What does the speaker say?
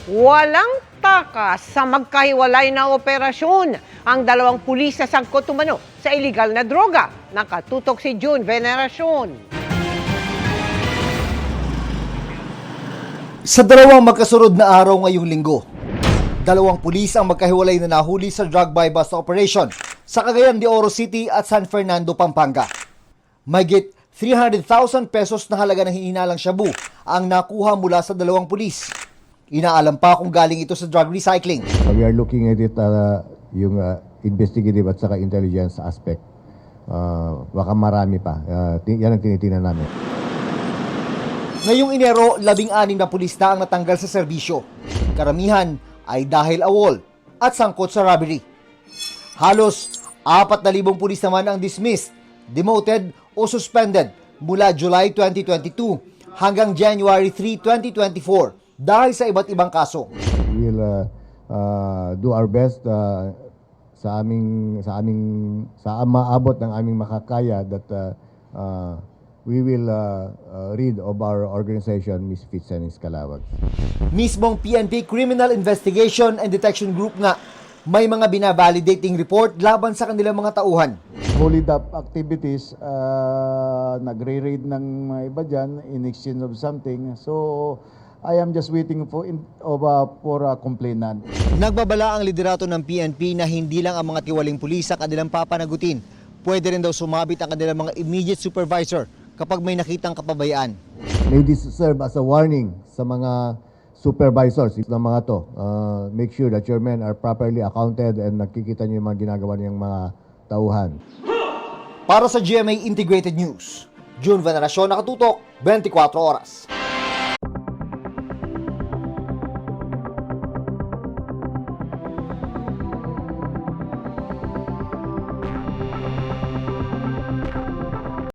Walang takas sa magkahiwalay na operasyon ang dalawang pulis na sangkot umano sa iligal na droga. Nakatutok si June Veneracion. Sa dalawang magkasunod na araw ngayong linggo, dalawang pulis ang magkahiwalay na nahuli sa drug buy-bust operation sa Cagayan de Oro City at San Fernando, Pampanga. Mahigit 300,000 pesos na halaga ng hininalang shabu ang nakuha mula sa dalawang pulis. Inaalam pa kung galing ito sa drug recycling. We are looking at it yung investigative at saka intelligence aspect. Baka marami pa. Yan ang tinitingnan namin. Ngayong Enero, 16 na pulis na ang natanggal sa serbisyo. Karamihan ay dahil awol at sangkot sa robbery. Halos 4,000 pulis naman ang dismissed, demoted o suspended mula July 2022 hanggang January 3, 2024 dahil sa iba't ibang kaso. We will do our best sa maabot ng aming makakaya that we will rid of our organization, Misfits and Iskalawag. Mismong PNP Criminal Investigation and Detection Group nga may mga binavalidating report laban sa kanilang mga tauhan. Hold up activities, nagre-raid ng mga iba dyan in exchange of something. So, I am just waiting for a complainant. Nagbabala ang liderato ng PNP na hindi lang ang mga tiwaling pulis ang kanilang papanagutin. Pwede rin daw sumabit ang kanilang mga immediate supervisor kapag may nakitang kapabayaan. May this serve as a warning sa mga supervisors ng mga to. Make sure that your men are properly accounted and nakikita nyo yung mga ginagawa niyang mga tauhan. Para sa GMA Integrated News, June Veneracion, Nakatutok, 24 Oras.